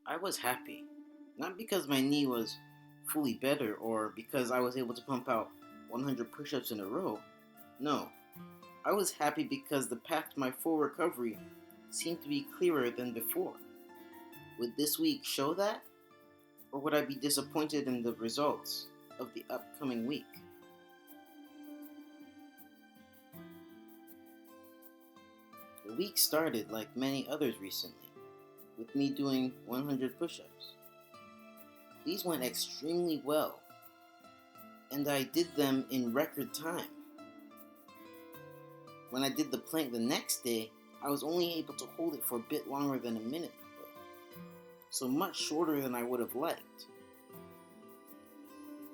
I was happy. Not because my knee was fully better or because I was able to pump out 100 push ups in a row. No, I was happy because the path to my full recovery seemed to be clearer than before. Would this week show that? Or would I be disappointed in the results of the upcoming week? The week started like many others recently, with me doing 100 push ups. These went extremely well, and I did them in record time. When I did the plank the next day, I was only able to hold it for a bit longer than a minute, so much shorter than I would have liked.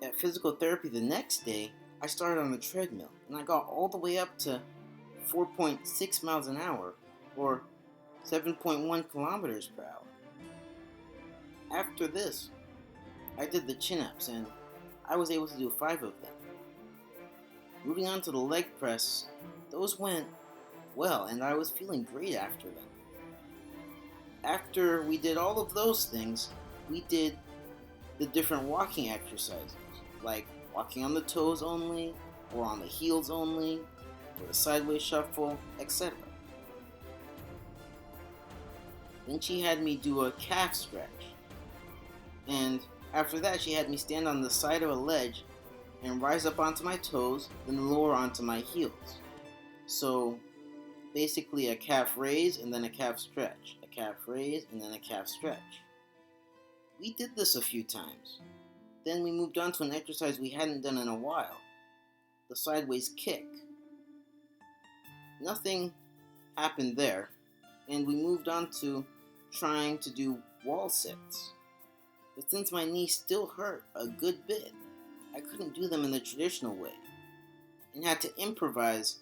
At physical therapy the next day, I started on the treadmill and I got all the way up to 4.6 miles an hour or 7.1 kilometers per hour. After this, I did the chin-ups and I was able to do 5 of them. Moving on to the leg press, those went well and I was feeling great after them. After we did all of those things, we did the different walking exercises, like walking on the toes only, or on the heels only, or the sideways shuffle, etc. Then she had me do a calf stretch, and after that she had me stand on the side of a ledge and rise up onto my toes, then lower onto my heels. So basically a calf raise and then a calf stretch, a calf raise and then a calf stretch. We did this a few times. Then we moved on to an exercise we hadn't done in a while, the sideways kick. Nothing happened there, and we moved on to trying to do wall sits. But since my knee still hurt a good bit, I couldn't do them in the traditional way, and had to improvise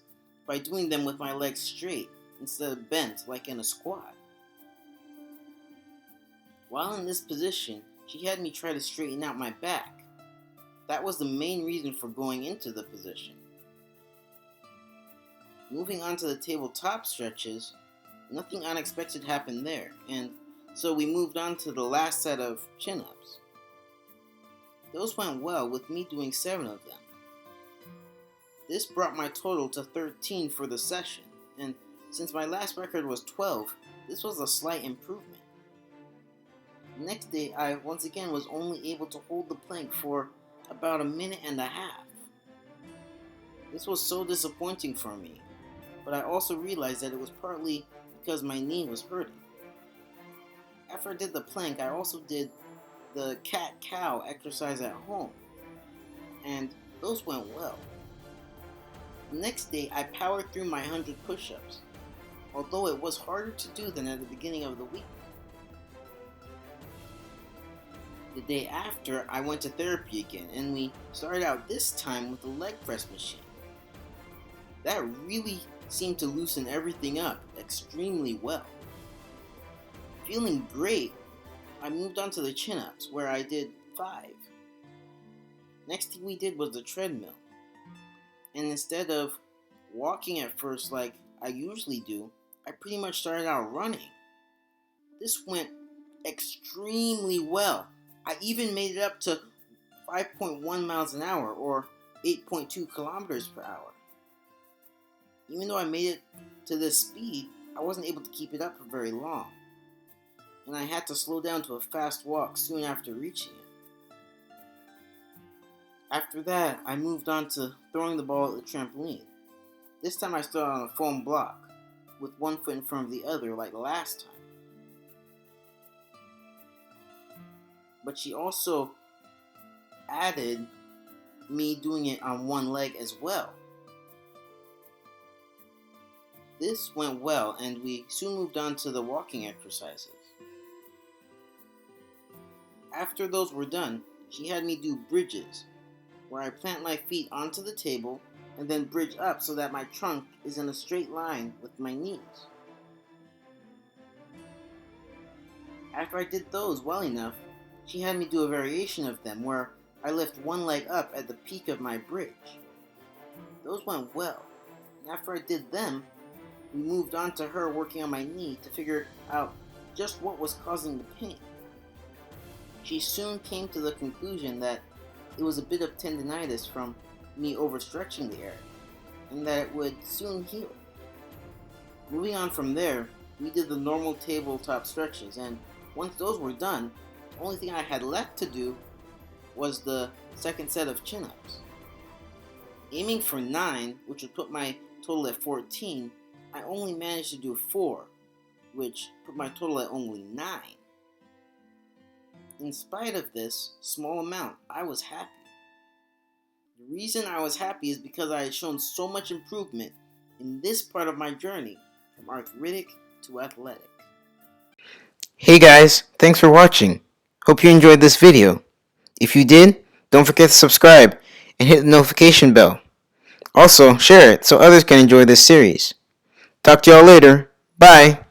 by doing them with my legs straight instead of bent like in a squat. While in this position, she had me try to straighten out my back. That was the main reason for going into the position. Moving on to the tabletop stretches, nothing unexpected happened there, and so we moved on to the last set of chin-ups. Those went well with me doing 7 of them. This brought my total to 13 for the session, and since my last record was 12, this was a slight improvement. The next day, I once again was only able to hold the plank for about a minute and a half. This was so disappointing for me, but I also realized that it was partly because my knee was hurting. After I did the plank, I also did the cat-cow exercise at home, and those went well. The next day, I powered through my 100 push-ups, although it was harder to do than at the beginning of the week. The day after, I went to therapy again, and we started out this time with a leg press machine. That really seemed to loosen everything up extremely well. Feeling great, I moved on to the chin-ups, where I did 5. Next thing we did was the treadmill. And instead of walking at first like I usually do, I pretty much started out running. This went extremely well. I even made it up to 5.1 miles an hour or 8.2 kilometers per hour. Even though I made it to this speed, I wasn't able to keep it up for very long, and I had to slow down to a fast walk soon after reaching it. After that, I moved on to throwing the ball at the trampoline. This time I stood on a foam block, with one foot in front of the other like last time. But she also added me doing it on one leg as well. This went well, and we soon moved on to the walking exercises. After those were done, she had me do bridges, where I plant my feet onto the table and then bridge up so that my trunk is in a straight line with my knees. After I did those well enough, she had me do a variation of them where I lift one leg up at the peak of my bridge. Those went well, and after I did them, we moved on to her working on my knee to figure out just what was causing the pain. She soon came to the conclusion that it was a bit of tendinitis from me overstretching the area, and that it would soon heal. Moving on from there, we did the normal tabletop stretches, and once those were done, the only thing I had left to do was the second set of chin-ups. Aiming for 9, which would put my total at 14, I only managed to do 4, which put my total at only 9. In spite of this small amount, I was happy. The reason I was happy is because I had shown so much improvement in this part of my journey from arthritic to athletic. Hey guys, thanks for watching. Hope you enjoyed this video. If you did, don't forget to subscribe and hit the notification bell. Also, share it so others can enjoy this series. Talk to y'all later. Bye.